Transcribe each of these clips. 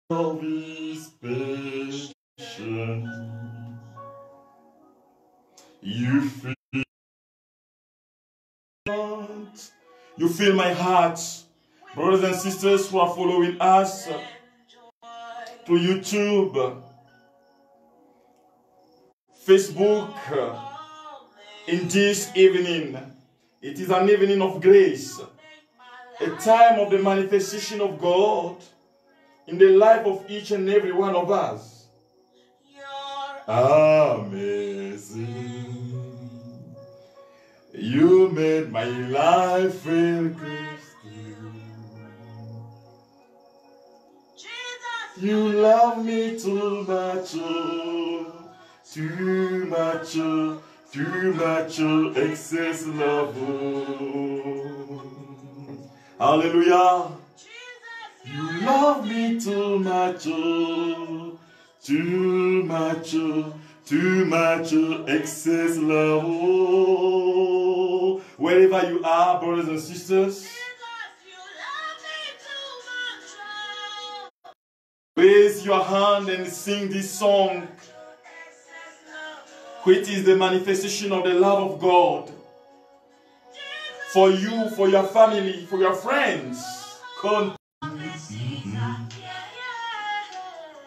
of His patience. You feel my heart. Brothers and sisters who are following us through YouTube, Facebook, in this evening. It is an evening of grace, a time of the manifestation of God in the life of each and every one of us. Amazing. You made my life feel good. You love me too much, oh, too much, oh, too much, oh, excess love. Oh. Hallelujah. You love me too much, oh, too much, oh, too much, oh, excess love. Oh. Wherever you are, brothers and sisters, raise your hand and sing this song, which is the manifestation of the love of God for you, for your family, for your friends. Come.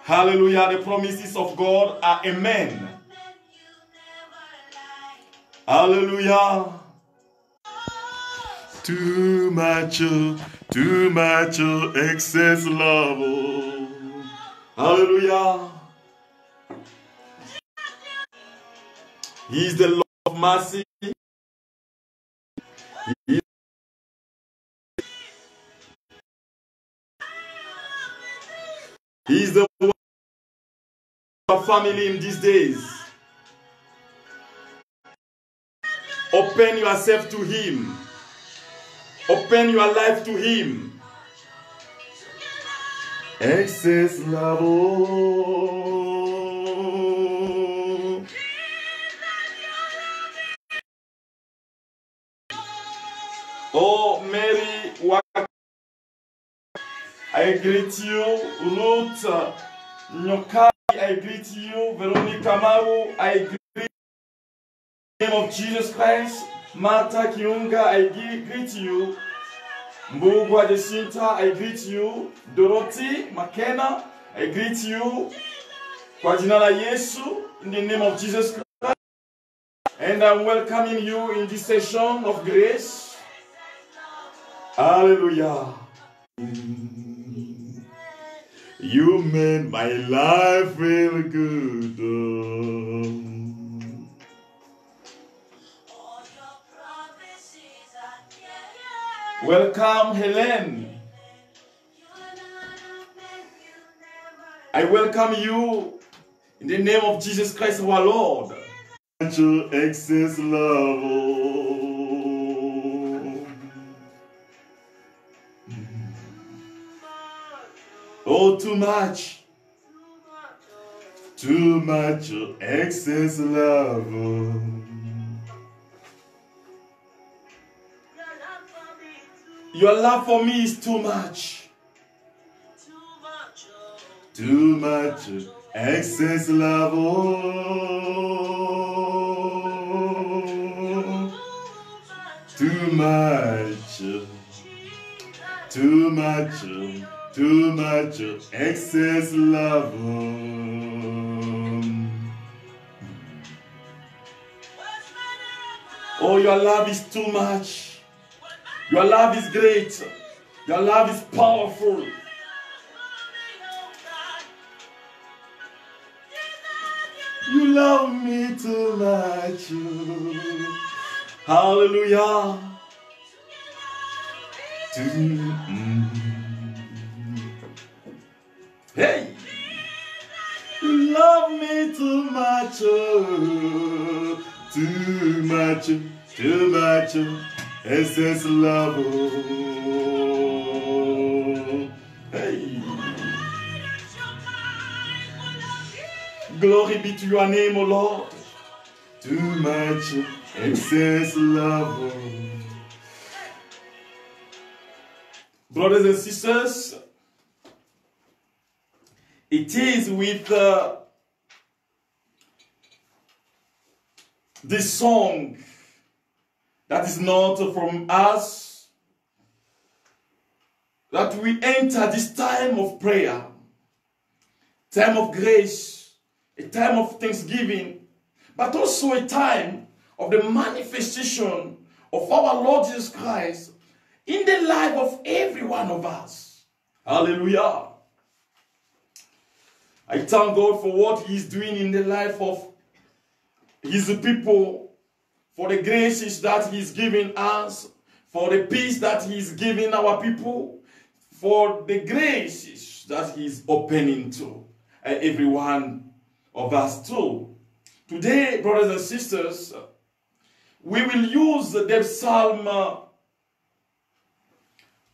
Hallelujah. The promises of God are amen. Hallelujah. Too much, excess love. Oh. Hallelujah. He is the Lord of mercy. He is the one of your family in these days. Open yourself to Him. Open your life to Him. Excess love. Oh. Oh, Mary, I greet you. Ruth Nyokai, I greet you. Veronica Maru, I greet you. In the name of Jesus Christ. Martha Kiunga, I greet you. Mbugwa Jacinta, I greet you. Dorothy McKenna, I greet you. Kwa jina la Yesu, in the name of Jesus Christ. And I'm welcoming you in this session of grace. Hallelujah. You made my life feel good. Welcome, Helen. I welcome you in the name of Jesus Christ our Lord. Excess love. Oh, too much. Too much excess love. Your love for me is too much. Too much excess love. Too much. Too much. Too much excess love. Oh, your love is too much. Your love is great. Your love is powerful. You love me too much. Hallelujah. Hey! You love me too much. Too much. Too much. Excess love. Hey. Glory be to your name, O Lord. Too much excess love. Brothers and sisters, It is with this song that is not from us that we enter this time of prayer, time of grace, a time of thanksgiving, but also a time of the manifestation of our Lord Jesus Christ in the life of every one of us. Hallelujah. I thank God for what He is doing in the life of His people, for the graces that He is giving us, for the peace that He is giving our people, for the graces that He is opening to every one of us too. Today, brothers and sisters, we will use the Psalm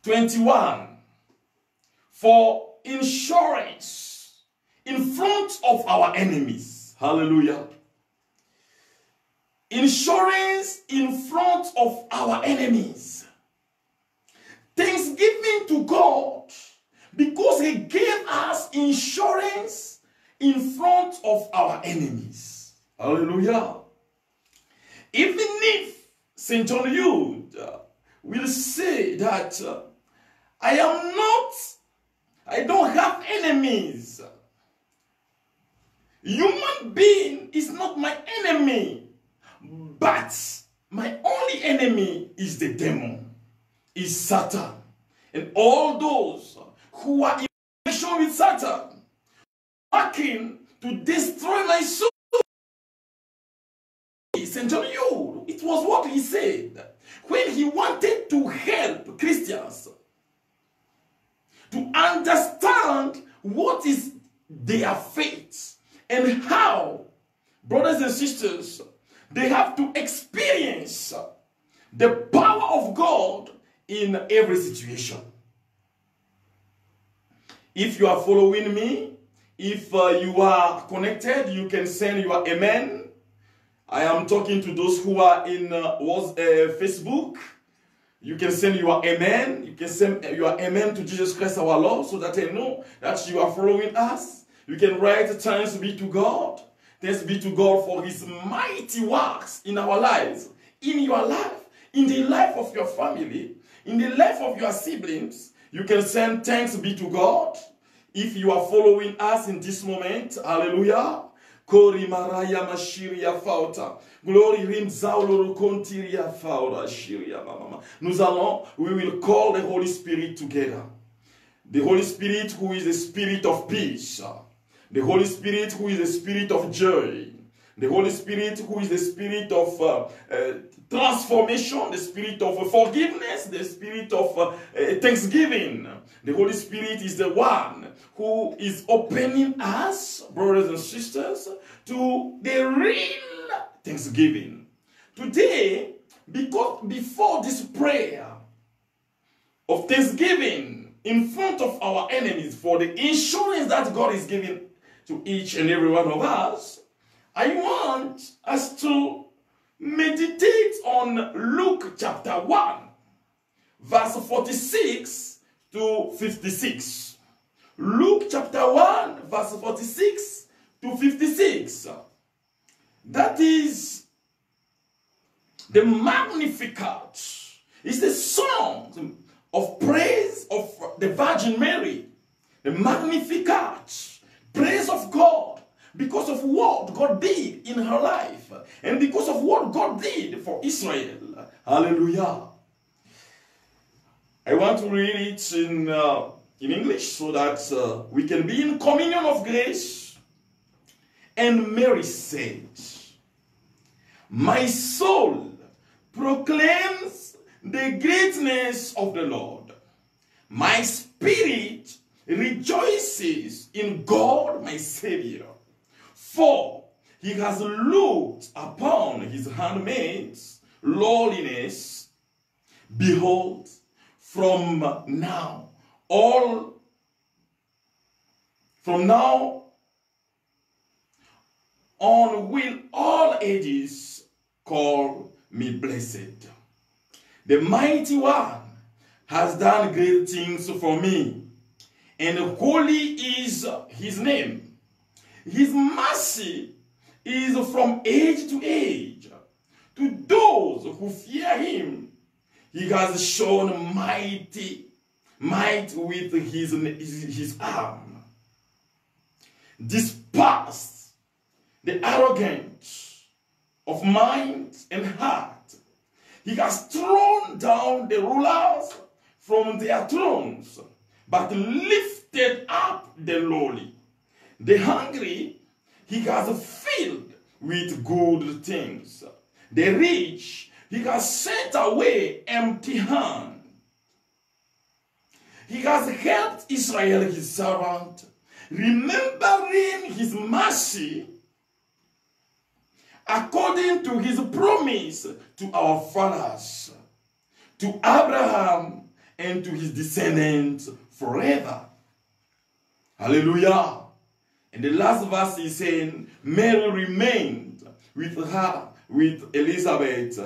21 for insurance in front of our enemies. Hallelujah. Insurance in front of our enemies. Thanksgiving to God because He gave us insurance in front of our enemies. Hallelujah. Even if St. John Eudes will say that I don't have enemies. Human being is not my enemy, but my only enemy is the demon, is Satan. And all those who are in connection with Satan, working to destroy my soul. St. John Eudes, it was what he said when he wanted to help Christians to understand what is their faith and how, brothers and sisters, they have to experience the power of God in every situation. If you are following me, if you are connected, you can send your amen. I am talking to those who are in Facebook. You can send your amen. You can send your amen to Jesus Christ our Lord so that I know that you are following us. You can write thanks be to God. Thanks be to God for His mighty works in our lives, in your life, in the life of your family, in the life of your siblings. You can send thanks be to God. If you are following us in this moment, hallelujah. Kori maraya mashiria fauta. Glory rim zauloro kontiria faura shiria mama. We will call the Holy Spirit together. The Holy Spirit who is the spirit of peace. The Holy Spirit who is the spirit of joy. The Holy Spirit who is the spirit of transformation, the spirit of forgiveness, the spirit of thanksgiving. The Holy Spirit is the one who is opening us, brothers and sisters, to the real thanksgiving. Today, because before this prayer of thanksgiving in front of our enemies for the insurance that God is giving to each and every one of us, I want us to meditate on Luke chapter 1, verse 46 to 56. Luke chapter 1, verse 46 to 56. That is the Magnificat. It's the song of praise of the Virgin Mary. The Magnificat. Praise of God. Because of what God did in her life. And because of what God did for Israel. Hallelujah. I want to read it in English so that we can be in communion of grace. And Mary said, "My soul proclaims the greatness of the Lord. My spirit rejoices in God my Savior. For He has looked upon His handmaid's lowliness. Behold, from now on will all ages call me blessed. The Mighty One has done great things for me, and holy is his name. His mercy is from age to age. To those who fear him, he has shown might with his arm. Dispersed the arrogant of mind and heart. He has thrown down the rulers from their thrones, but lifted up the lowly. The hungry he has filled with good things. The rich he has sent away empty-handed. He has helped Israel his servant, remembering his mercy according to his promise to our fathers, to Abraham and to his descendants forever. Hallelujah. And the last verse is saying, Mary remained with Elizabeth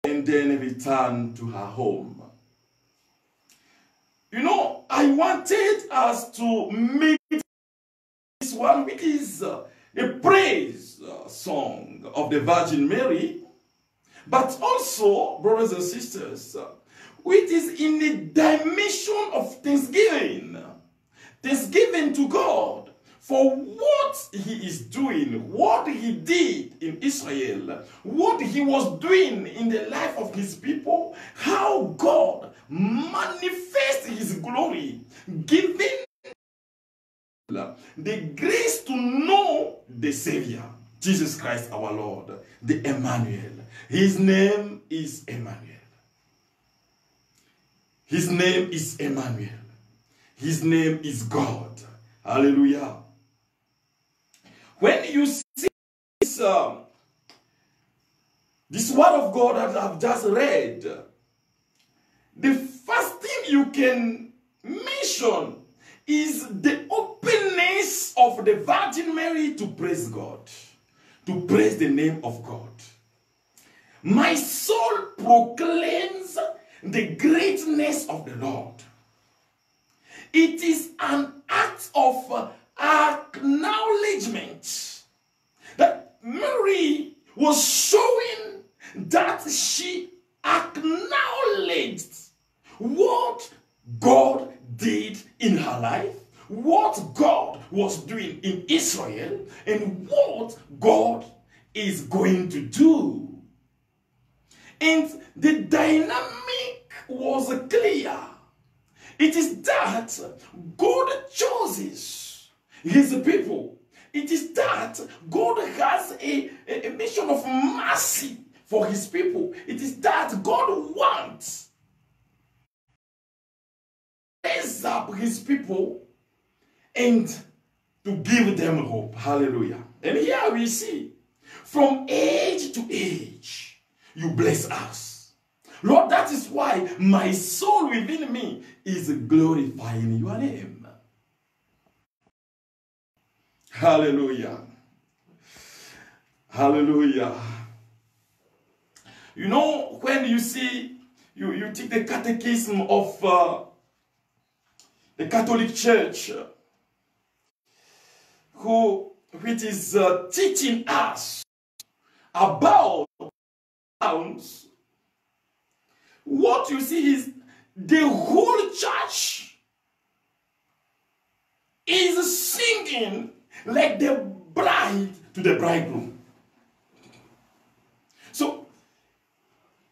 and then returned to her home. You know, I wanted us to meet this one, which is a praise song of the Virgin Mary, but also, brothers and sisters, which is in the dimension of thanksgiving. Thanksgiving to God for what he is doing, what he did in Israel, what he was doing in the life of his people, how God manifests his glory, giving the grace to know the Savior, Jesus Christ our Lord, the Emmanuel. His name is Emmanuel. His name is Emmanuel. His name is God. Hallelujah. When you see this word of God that I've just read, the first thing you can mention is the openness of the Virgin Mary to praise God, to praise the name of God. My soul proclaims the greatness of the Lord. It is an act of acknowledgement that Mary was showing that she acknowledged what God did in her life, what God was doing in Israel, and what God is going to do. And the dynamic was clear. It is that God chooses his people. It is that God has a mission of mercy for his people. It is that God wants to raise up his people and to give them hope. Hallelujah. And here we see, from age to age, you bless us. Lord, that is why my soul within me is glorifying your name. Hallelujah. Hallelujah. You know, when you see, you take the catechism of the Catholic Church, which is teaching us about sounds, what you see is the whole church is singing like the bride to the bridegroom. So,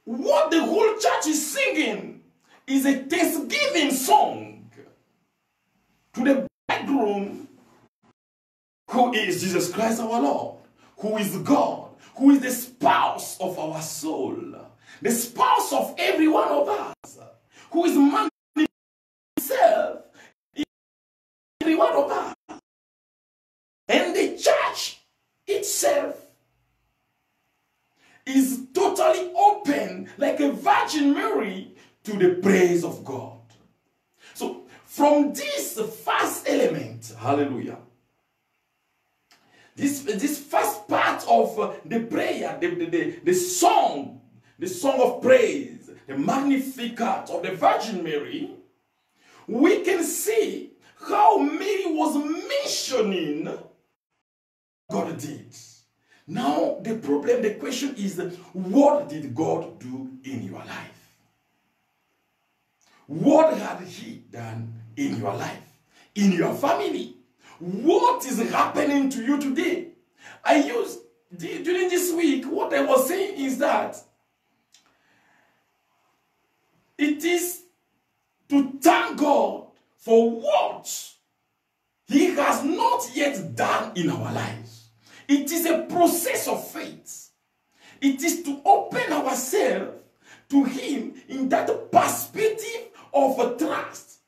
what the whole church is singing is a thanksgiving song to the bridegroom, who is Jesus Christ our Lord, who is God, who is the spouse of our soul, the spouse of every one of us, who is manifesting himself in every one of us. And the church itself is totally open, like a Virgin Mary, to the praise of God. So, from this first element, hallelujah, this first part of the prayer, the song of praise, the Magnificat of the Virgin Mary, we can see how Mary was mentioning God did. Now, the question is, what did God do in your life? What had He done in your life, in your family? What is happening to you today? During this week, what I was saying is that it is to thank God for what He has not yet done in our lives. It is a process of faith. It is to open ourselves to Him in that perspective of a trust.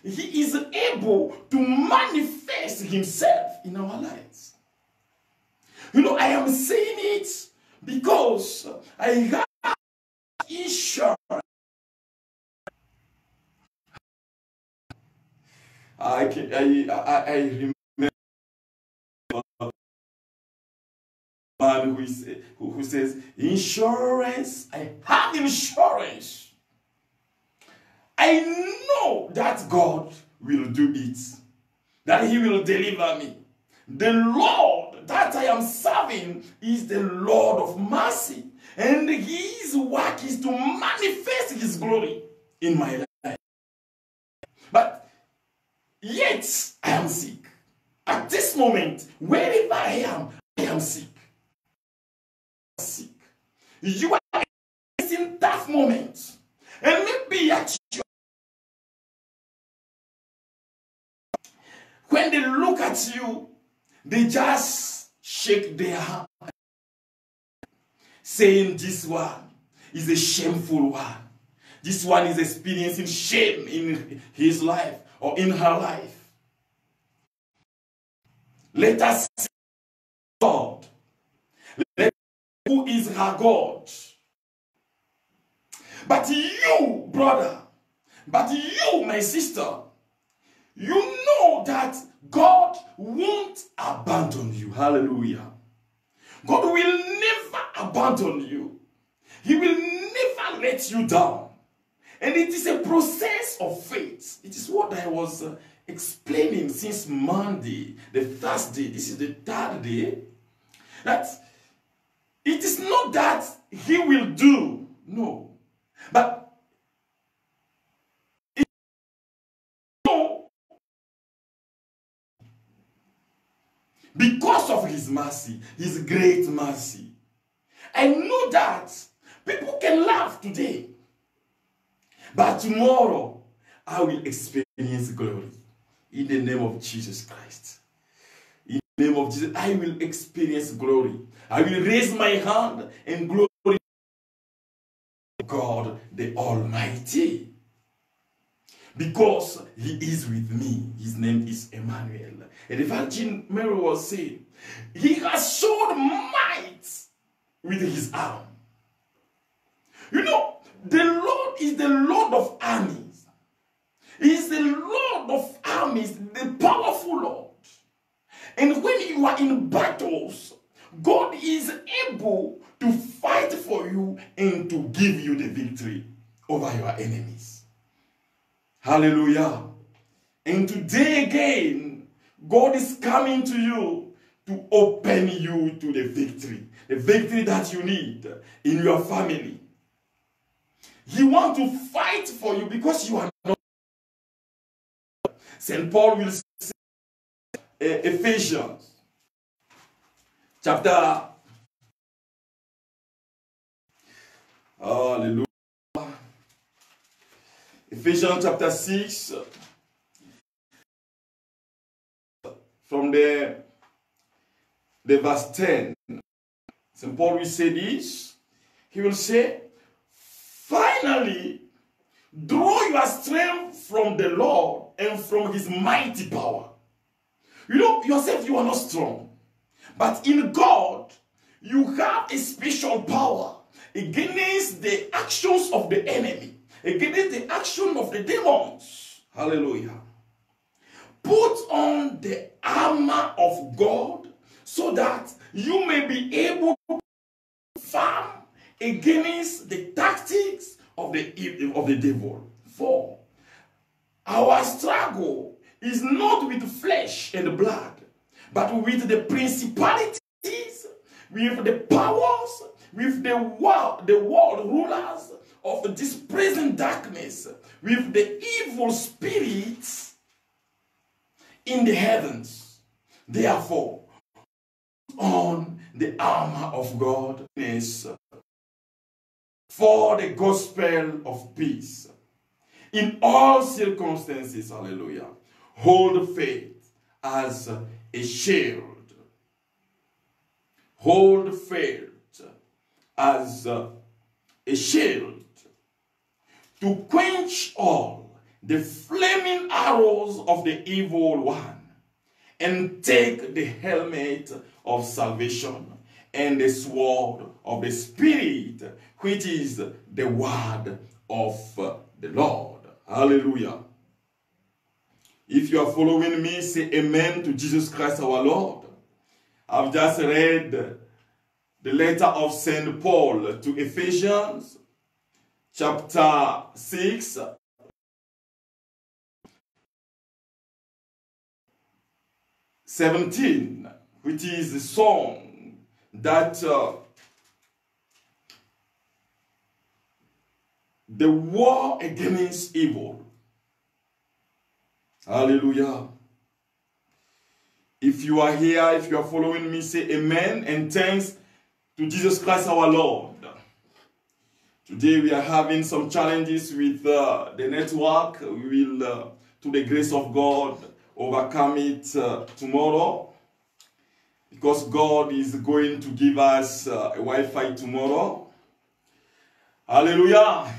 He is able to manifest Himself in our lives. You know, I am saying it because I have insurance. I remember a man who says, insurance, I have insurance. I know that God will do it, that He will deliver me. The Lord that I am serving is the Lord of mercy, and His work is to manifest His glory in my life. But yet I am sick. At this moment, wherever I am sick. You are in that moment, and maybe at your, when they look at you, they just shake their hand, saying this one is a shameful one. This one is experiencing shame in his life or in her life. Let us see God. Who is her God? But you, brother, but you, my sister, you know that God won't abandon you. Hallelujah. God will never abandon you. He will never let you down. And it is a process of faith. It is what I was explaining since Monday, the Thursday. This is the third day. That it is not that He will do, no. But it, no, because of His mercy, His great mercy. I know that people can laugh today, but tomorrow I will experience glory in the name of Jesus Christ. In the name of Jesus, I will experience glory. I will raise my hand and glory God the Almighty, because He is with me. His name is Emmanuel. And the Virgin Mary was saying, He has shown might with His arm. You know, the Lord is the Lord of armies. He is the Lord of armies, the powerful Lord. And when you are in battles, God is able to fight for you and to give you the victory over your enemies. Hallelujah. And today again, God is coming to you to open you to the victory that you need in your family. He wants to fight for you because you are not. St. Paul will say, Ephesians chapter, hallelujah, Ephesians chapter 6, from the verse 10, St. Paul will say this. He will say, finally, draw your strength from the Lord and from His mighty power. You know, yourself, you are not strong. But in God, you have a special power against the actions of the enemy, against the action of the demons. Hallelujah. Put on the armor of God so that you may be able to fight against the tactics of the devil. 4. Our struggle is not with flesh and blood, but with the principalities, with the powers, with the world rulers of this present darkness, with the evil spirits in the heavens. Therefore, on the armor of God for the gospel of peace. In all circumstances, hallelujah, hold faith as a shield. Hold faith as a shield to quench all the flaming arrows of the evil one, and take the helmet of salvation and the sword of the Spirit, which is the word of the Lord. Hallelujah. If you are following me, say amen to Jesus Christ our Lord. I've just read the letter of St. Paul to Ephesians, chapter 6, which is the song that the war against evil. Hallelujah. If you are here, if you are following me, say amen and thanks to Jesus Christ our Lord. Today we are having some challenges with the network. We will, to the grace of God, overcome it tomorrow, because God is going to give us a Wi-Fi tomorrow. Hallelujah.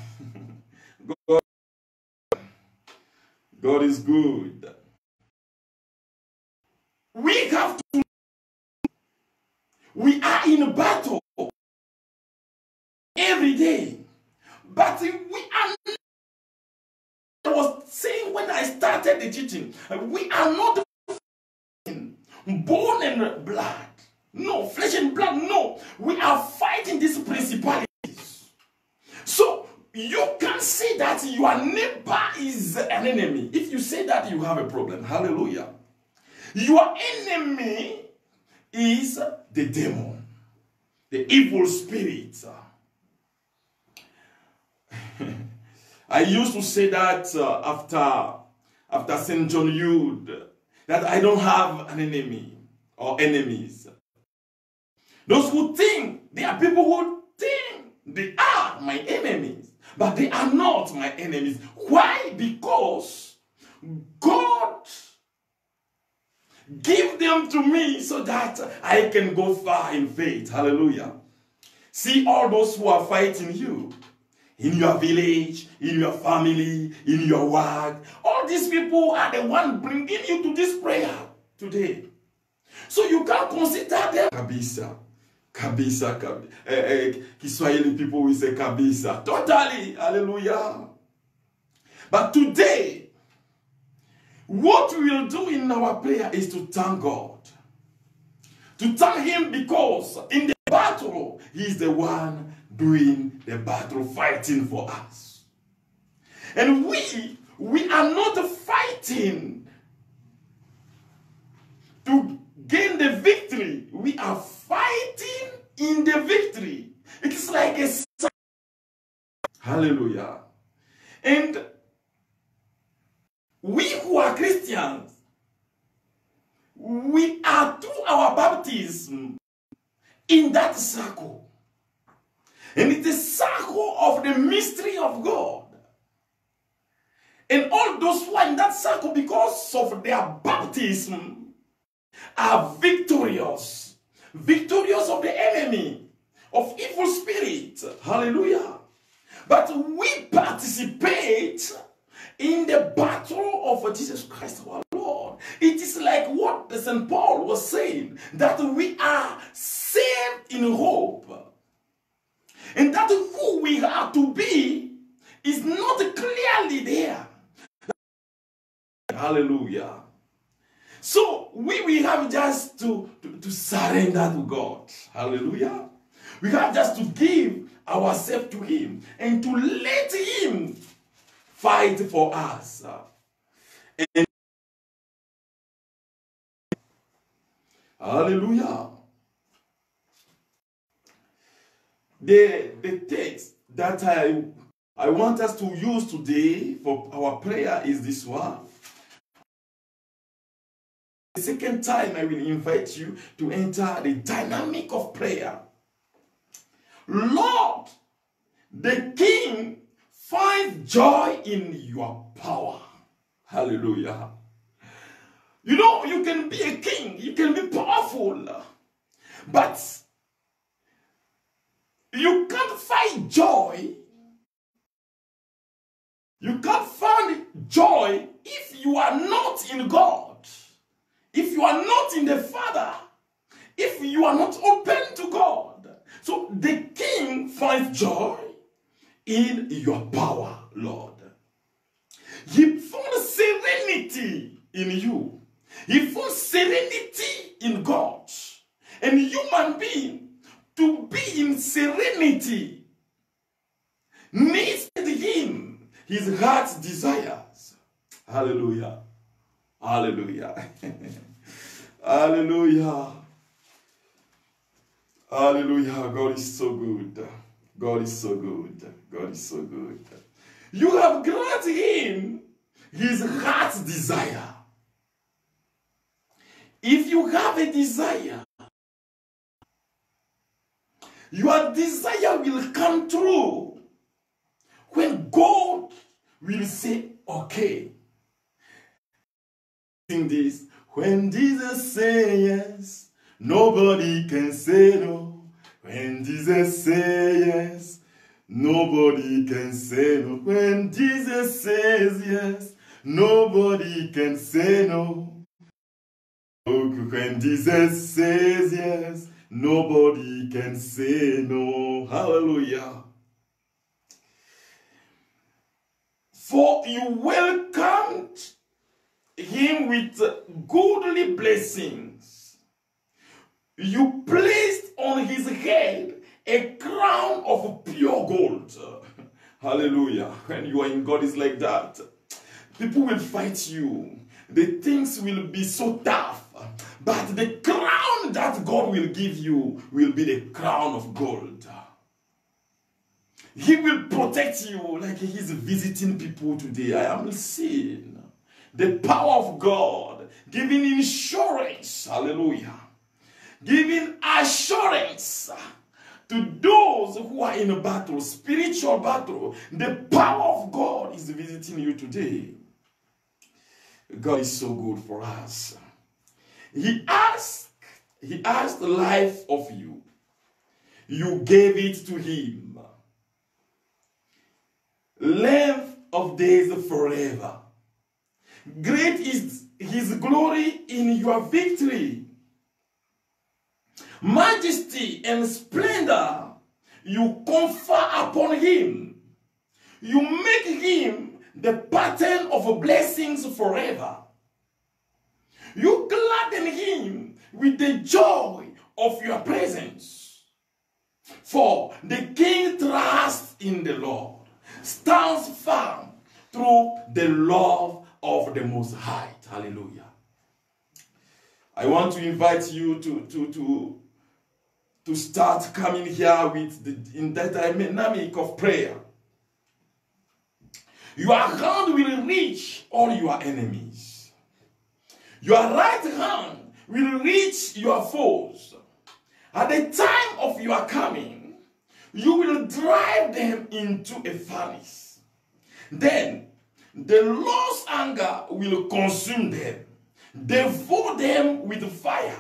God is good. We have to. We are in a battle every day, but we are. I was saying when I started the teaching, we are not bone and blood. No, flesh and blood. No, we are fighting these principalities. So you can't say that your neighbor is an enemy. If you say that, you have a problem. Hallelujah. Your enemy is the demon, the evil spirit. I used to say that after St. John Eudes, that I don't have an enemy or enemies. Those who think, there are people who think they are my enemies, but they are not my enemies. Why? Because God give them to me so that I can go far in faith. Hallelujah. See all those who are fighting you in your village, in your family, in your work. All these people are the ones bringing you to this prayer today. So you can consider them kabisa. Kiswahili people will say kabisa. Totally. Hallelujah. But today, what we will do in our prayer is to thank God. To thank Him, because in the battle, He is the one doing the battle, fighting for us. And we are not fighting to gain the victory. We are fighting in the victory. It's like a... Hallelujah. And we who are Christians, we are through our baptism in that circle. And it's the circle of the mystery of God. And all those who are in that circle, because of their baptism, are victorious. Victorious of the enemy, of evil spirits. Hallelujah. But we participate in the battle of Jesus Christ our Lord. It is like what St. Paul was saying, that we are saved in hope. And that who we are to be is not clearly there. Hallelujah. So we have just to surrender to God. Hallelujah. We have just to give ourselves to Him and to let Him fight for us. And hallelujah. The text that I want us to use today for our prayer is this one. The second time I will invite you to enter the dynamic of prayer. Lord, the King finds joy in your power. Hallelujah. You know, you can be a king, you can be powerful, but you can't find joy. You can't find joy if you are not in God. If you are not in the Father. If you are not open to God. So the King finds joy in your power, Lord. He found serenity in you. He found serenity in God. And human being to be in serenity needs him, his heart's desires. Hallelujah. Hallelujah. Hallelujah. Hallelujah. God is so good. God is so good. God is so good. You have granted him his heart's desire. If you have a desire, your desire will come true when God will say, okay. Sing this. When Jesus says yes, nobody can say no. When Jesus says yes, nobody can say no. When Jesus says yes, nobody can say no. When Jesus says yes, nobody can say no. Hallelujah. For you welcomed him with goodly blessings. You placed on his head a crown of pure gold. Hallelujah. When you are in God, it's like that. People will fight you. The things will be so tough. But the crown that God will give you will be the crown of gold. He will protect you like he's visiting people today. I am seeing the power of God giving insurance. Hallelujah. Giving assurance to those who are in a battle, spiritual battle. The power of God is visiting you today. God is so good for us. He asked life of you. You gave it to him. Length of days forever. Great is his glory in your victory. Majesty and splendor you confer upon him. You make him the pattern of blessings forever. You gladden him with the joy of your presence. For the king trusts in the Lord, stands firm through the love of the Most High. Hallelujah. I want to invite you to start coming here with in that dynamic of prayer. Your hand will reach all your enemies. Your right hand will reach your foes. At the time of your coming, you will drive them into a furnace. Then the Lord's anger will consume them, devour them with fire.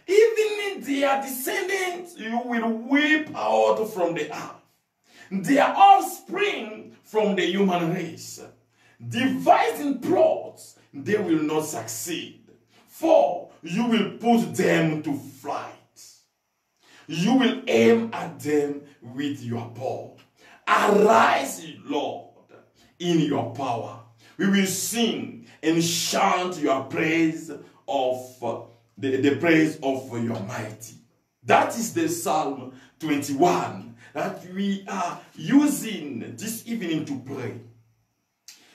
Even their descendants you will wipe out from the earth. Their offspring from the human race. Devising plots, they will not succeed. For you will put them to flight. You will aim at them with your bow. Arise, Lord, in your power. We will sing and chant your praise of the praise of your mighty. That is the Psalm 21 that we are using this evening to pray.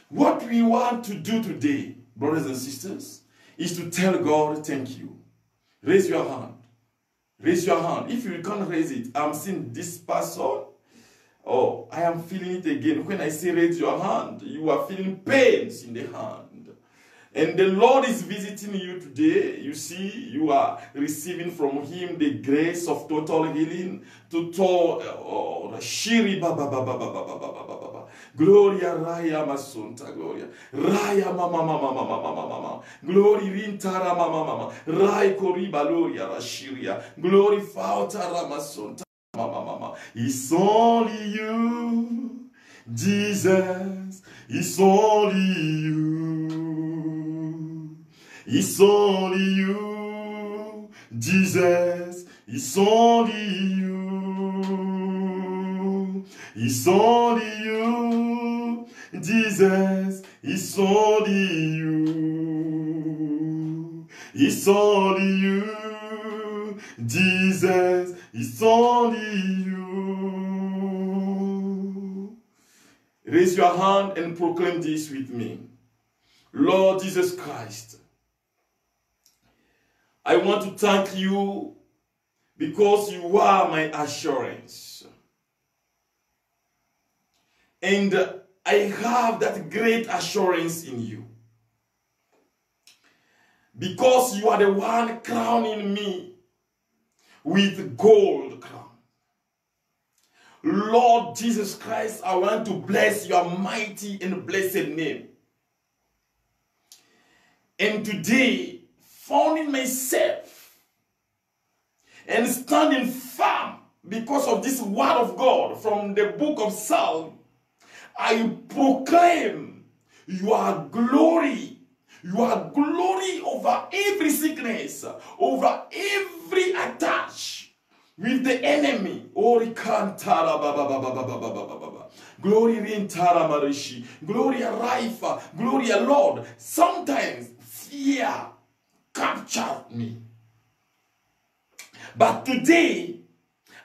What we want to do today, brothers and sisters, is to tell God thank you. Raise your hand. Raise your hand. If you can't raise it, I'm seeing this person. Oh, I am feeling it again. When I say raise your hand, you are feeling pains in the hand. And the Lord is visiting you today. You see, you are receiving from Him the grace of total healing. Shiri baba baba baba baba baba. Gloria raya masunta gloria. Raya mama mama mama mama mama. Glory rintara mama mama. Rai koriba gloria rashiria. Glory fauta ramasunta mama mama. It's only you, Jesus. It's only you. It's only you, Jesus. It's only you. It's only you, Jesus. It's only you. It's only you, Jesus. It's only you. Raise your hand and proclaim this with me. Lord Jesus Christ, I want to thank you because you are my assurance. And I have that great assurance in you. Because you are the one crowning me with gold crown. Lord Jesus Christ, I want to bless your mighty and blessed name. And today, finding myself and standing firm because of this word of God from the book of Psalm, I proclaim your glory over every sickness, over every attack with the enemy. Glory Rintara Marishi, Gloria Raifa, Gloria Lord. Sometimes fear captured me. But today,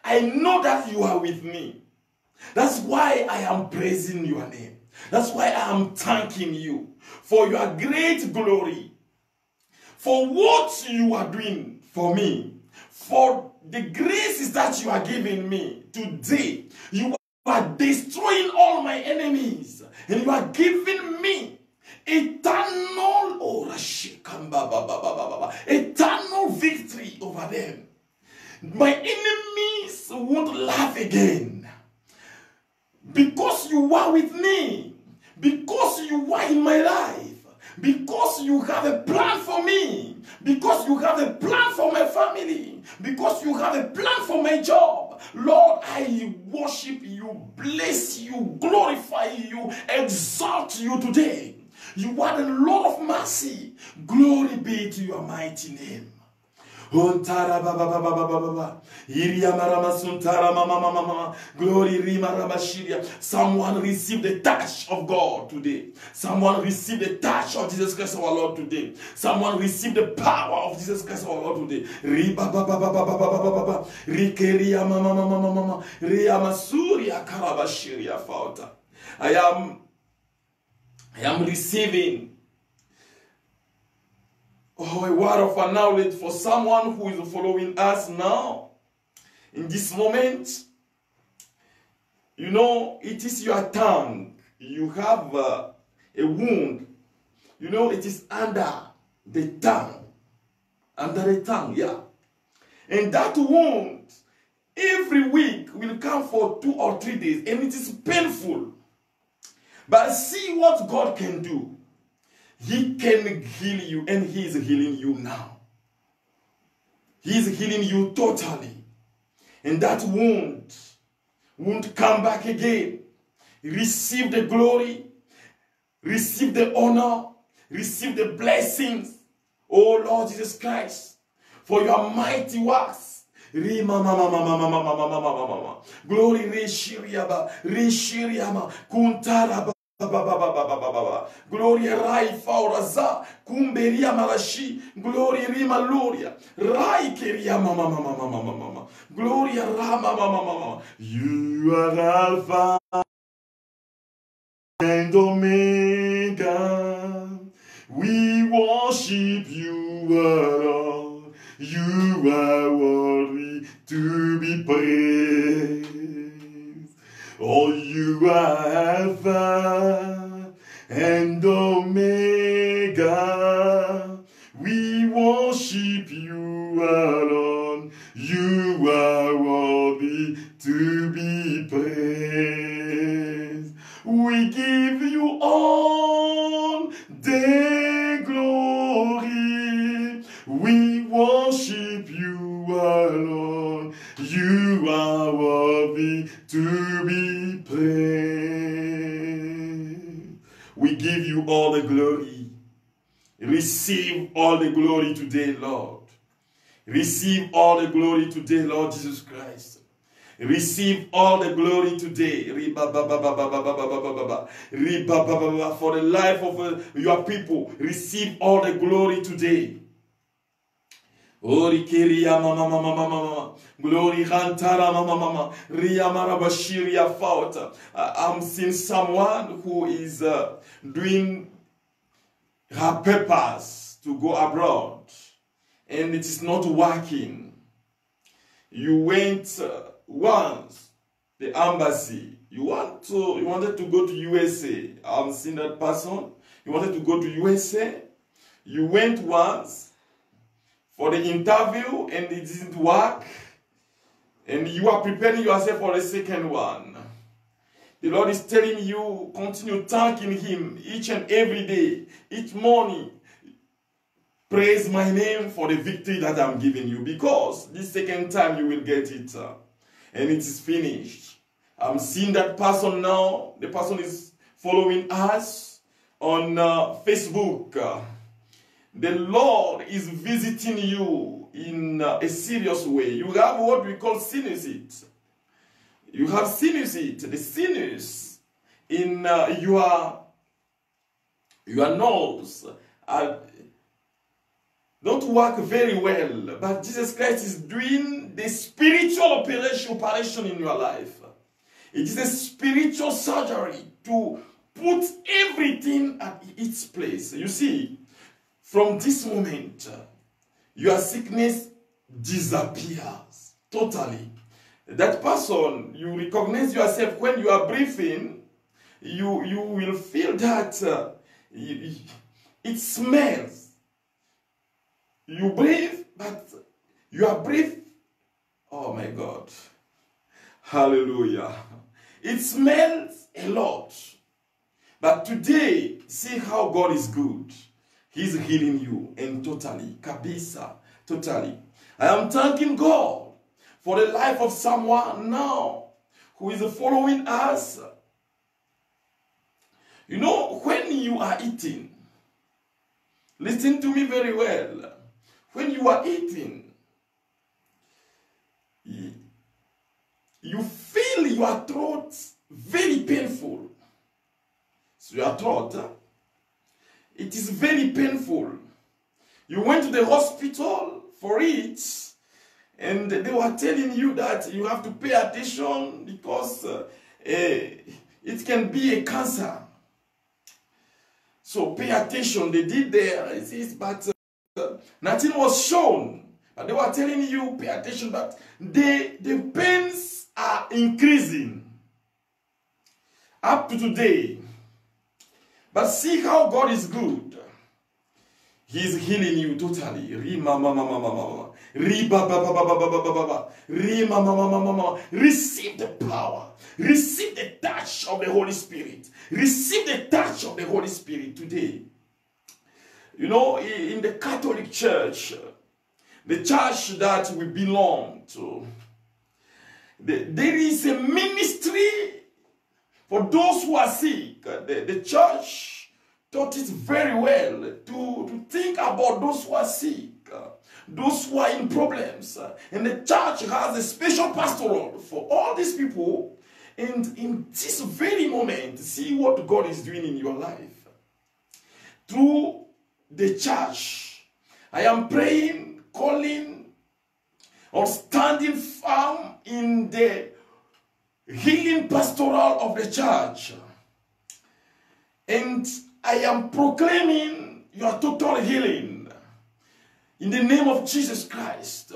I know that you are with me. That's why I am praising your name. That's why I am thanking you for your great glory, for what you are doing for me, for the graces that you are giving me today. You are destroying all my enemies, and you are giving me eternal victory over them. My enemies won't laugh again. Because you are with me, because you are in my life, because you have a plan for me, because you have a plan for my family, because you have a plan for my job. Lord, I worship you, bless you, glorify you, exalt you today. You are the Lord of mercy. Glory be to your mighty name. Glory Someone receive the touch of God today. Someone receive the touch of Jesus Christ our Lord today. Someone receive the power of Jesus Christ our Lord today. I am receiving a word of knowledge for someone who is following us now. In this moment, you know, it is your tongue. You have a wound. You know, it is under the tongue. Under the tongue, yeah. And that wound, every week, will come for 2 or 3 days. And it is painful. But see what God can do. He can heal you, and He is healing you now. He is healing you totally. And that wound won't come back again. Receive the glory, receive the honor, receive the blessings, oh Lord Jesus Christ, for your mighty works. Glory, Reshiriaba, Kuntaraba. Gloria Rai Fauraza, Kumberia Marashi, Gloria Rima Loria, Rai Keria Mama, Gloria Rama Mama, you are Alpha. and Omega. We worship you, Lord. You are worthy to be praised. Oh, you are Alpha and Omega. We worship you alone. You are worthy to be praised. We give you all the glory. We worship you alone. You are worthy to be praised. We give you all the glory. Receive all the glory today, Lord. Receive all the glory today, Lord Jesus Christ. Receive all the glory today. For the life of your people. Receive all the glory today. Glory Hantara Mama Riyamara Bashiria Fauta. I'm seeing someone who is doing her papers to go abroad, and it is not working. You went once, the embassy. You wanted to go to USA. I'm seeing that person. You wanted to go to USA. You went once for the interview and it didn't work. And you are preparing yourself for the second one. The Lord is telling you, continue thanking Him each and every day, each morning. Praise my name for the victory that I'm giving you, because this second time you will get it. And it is finished. I'm seeing that person now. The person is following us on Facebook. The Lord is visiting you in a serious way. You have what we call sinusite. You have sinusite, the sinus in your nose don't work very well. But Jesus Christ is doing the spiritual operation in your life. It is a spiritual surgery to put everything at its place. You see, from this moment, your sickness disappears totally. That person, you recognize yourself when you are breathing, you will feel that it smells. You breathe, but your breath, oh my God, hallelujah. It smells a lot. But today, see how God is good. He's healing you, and totally, kabisa, totally. I am thanking God for the life of someone now who is following us. You know, when you are eating, listen to me very well. When you are eating, you feel your throat very painful. So your throat, it is very painful. You went to the hospital for it, and they were telling you that you have to pay attention because it can be a cancer. So pay attention. They did their disease, but nothing was shown. But they were telling you pay attention, but the pains are increasing up to today. But see how God is good. He is healing you totally. Receive the power. Receive the touch of the Holy Spirit. Receive the touch of the Holy Spirit today. You know, in the Catholic Church, the church that we belong to, there is a ministry for those who are sick. The church taught it very well to think about those who are sick, those who are in problems. And the church has a special pastoral for all these people. And in this very moment, see what God is doing in your life. Through the church, I am praying, calling, or standing firm in the healing pastoral of the church. And I am proclaiming your total healing in the name of Jesus Christ.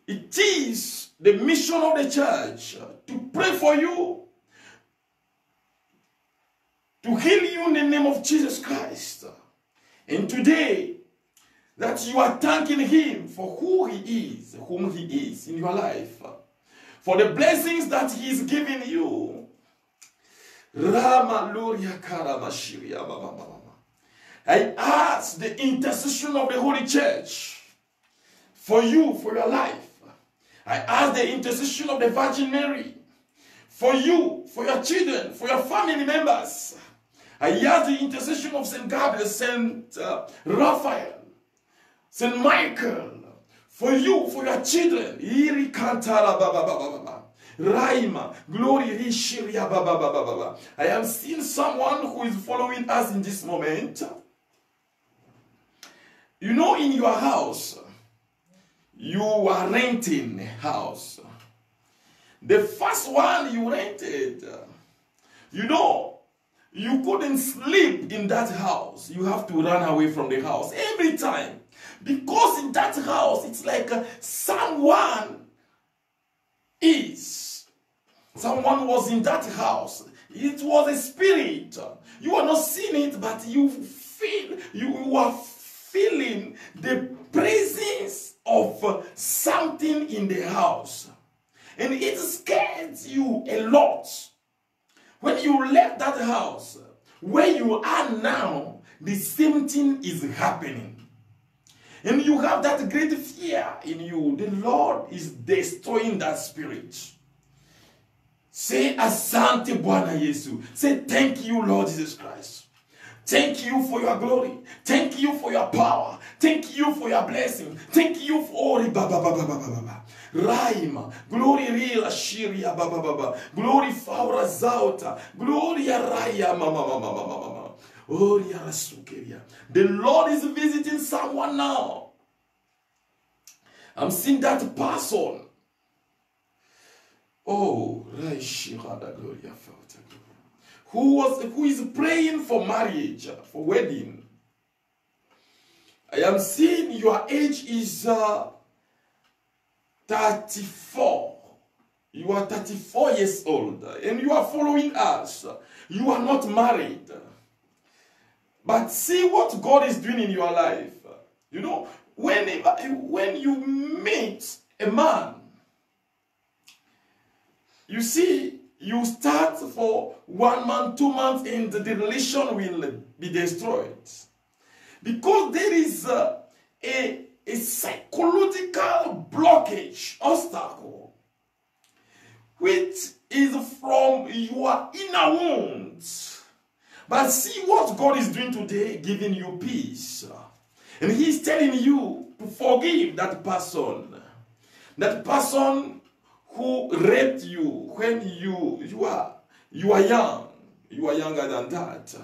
It is the mission of the church to pray for you, to heal you in the name of Jesus Christ. And today, that you are thanking him for who he is, whom he is in your life, for the blessings that he is giving you. I ask the intercession of the Holy Church for you, for your life. I ask the intercession of the Virgin Mary for you, for your children, for your family members. I ask the intercession of Saint Gabriel, Saint Raphael, Saint Michael, for you, for your children. Raima, glory, I am seeing someone who is following us in this moment. You know, in your house, you are renting a house. The first one you rented, you know, you couldn't sleep in that house. You have to run away from the house every time. Because in that house, it's like someone was in that house. It was a spirit. You are not seeing it, but you are feeling the presence of something in the house. And it scares you a lot. When you left that house, where you are now, the same thing is happening. And you have that great fear in you. The Lord is destroying that spirit. Say, Asante Bwana Yesu. Say, thank you, Lord Jesus Christ. Thank you for your glory. Thank you for your power. Thank you for your blessing. Thank you for Raima. Glory real Ashiria Baba Baba. Glory Faura Zauta. Glory Raya Mama. The Lord is visiting someone now. I'm seeing that person. Oh, who is praying for marriage, for wedding. I am seeing your age is 34. You are 34 years old and you are following us. You are not married. But see what God is doing in your life. You know, when you meet a man, you see, you start for 1 month, 2 months, and the relation will be destroyed. Because there is a psychological blockage, obstacle, which is from your inner wounds. But see what God is doing today, giving you peace. And he's telling you to forgive that person. That person who raped you when you are young. You are younger than that.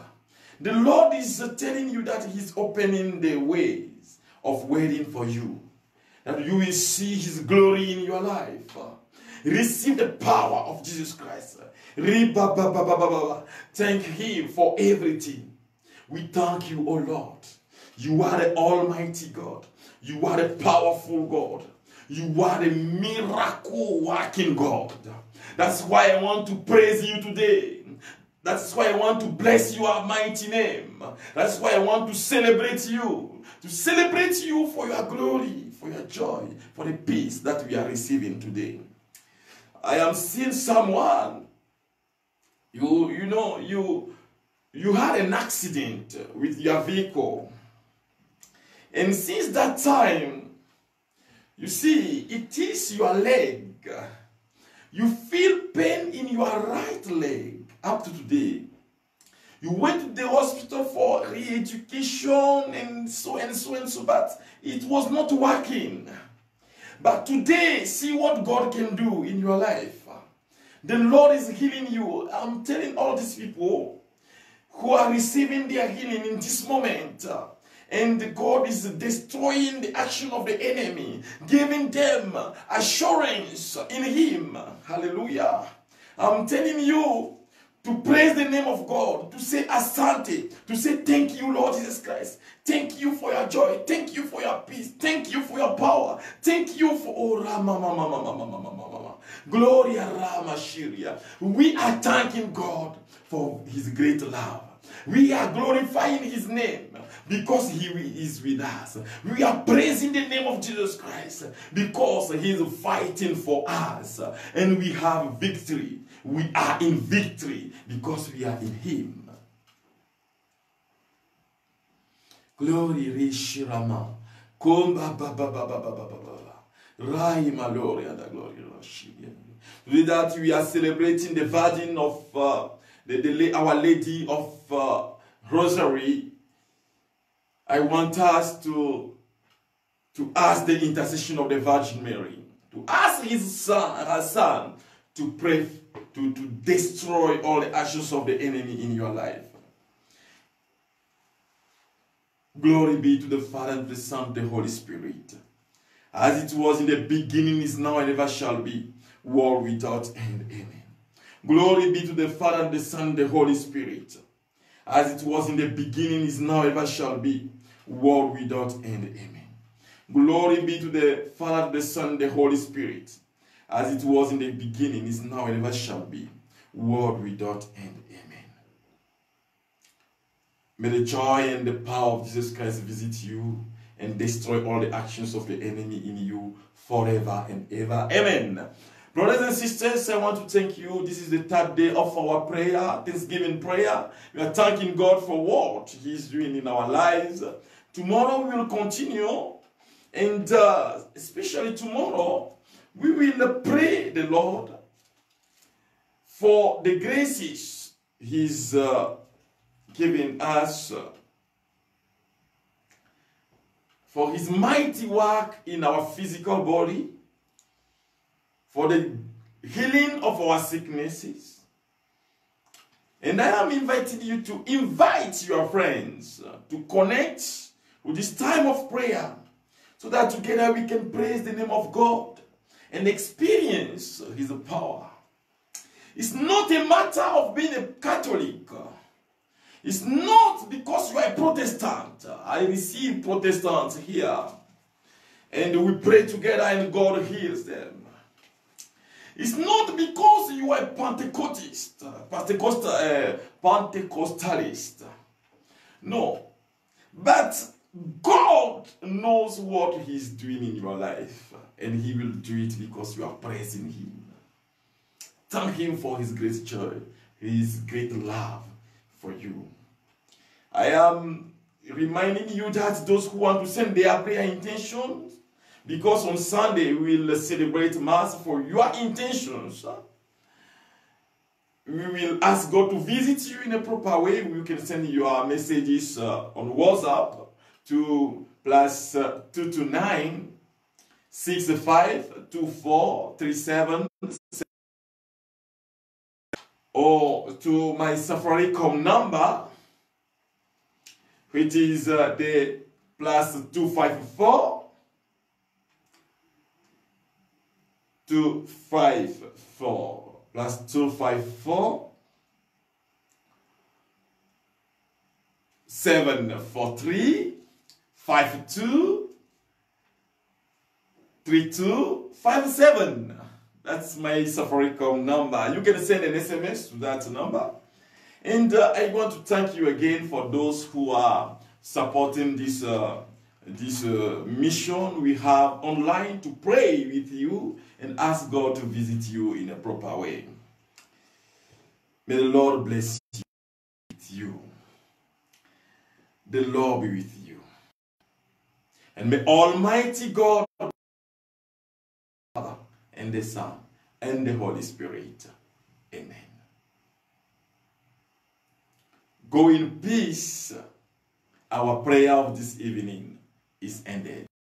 The Lord is telling you that he's opening the ways of waiting for you. That you will see his glory in your life. Receive the power of Jesus Christ. Thank him for everything. We thank you, O Lord. You are the Almighty God. You are the powerful God. You are the miracle working God. That's why I want to praise you today. That's why I want to bless your mighty name. That's why I want to celebrate you. To celebrate you for your glory, for your joy, for the peace that we are receiving today. I am seeing someone. You had an accident with your vehicle. And since that time, you see, it is your leg. You feel pain in your right leg up to today. You went to the hospital for re-education and so, but it was not working. But today, see what God can do in your life. The Lord is healing you. I'm telling all these people who are receiving their healing in this moment. And God is destroying the action of the enemy, giving them assurance in him. Hallelujah. I'm telling you to praise the name of God, to say asante, to say thank you, Lord Jesus Christ. Thank you for your joy. Thank you for your peace. Thank you for your power. Thank you for oh Rama Mama Mama Mama Mama. Gloria Rama Shiria. We are thanking God for his great love. We are glorifying his name because he is with us. We are praising the name of Jesus Christ because he is fighting for us. And we have victory. We are in victory because we are in him. Glory Rishirama. Komba baba baba baba baba. Rai malori and the glory Rashidia. With that we are celebrating the Virgin of Our Lady of Rosary. I want us to ask the intercession of the Virgin Mary, to ask her son, to pray, to destroy all the actions of the enemy in your life. Glory be to the Father, and the Son, and the Holy Spirit. As it was in the beginning, is now, and ever shall be, world without end. Amen. Glory be to the Father, and the Son, and the Holy Spirit. As it was in the beginning, is now, and ever shall be, world without end. Amen. Glory be to the Father, the Son, and the Holy Spirit. As it was in the beginning, is now, and ever shall be, world without end. Amen. May the joy and the power of Jesus Christ visit you and destroy all the actions of the enemy in you forever and ever. Amen. Brothers and sisters, I want to thank you. This is the third day of our prayer, Thanksgiving prayer. We are thanking God for what he is doing in our lives. Tomorrow we will continue, and especially tomorrow, we will pray the Lord for the graces he's giving us, for his mighty work in our physical body, for the healing of our sicknesses. And I am inviting you to invite your friends to connect with this time of prayer, so that together we can praise the name of God and experience his power. It's not a matter of being a Catholic. It's not because you are a Protestant. I receive Protestants here, and we pray together and God heals them. It's not because you are a Pentecostalist. No. But God knows what he's doing in your life, and he will do it because you are praising him. Thank him for his great joy, his great love for you. I am reminding you that those who want to send their prayer intentions, because on Sunday we will celebrate Mass for your intentions. We will ask God to visit you in a proper way. You can send your messages on WhatsApp to +229 6524 37, or to my Safaricom number, which is the +254 254 +254 743 52 3257. That's my Safaricom number. You can send an SMS to that number. And I want to thank you again for those who are supporting this mission we have online, to pray with you and ask God to visit you in a proper way. May the Lord bless you. The Lord be with you. And may Almighty God, Father, and the Son, and the Holy Spirit. Amen. Go in peace. Our prayer of this evening is ended.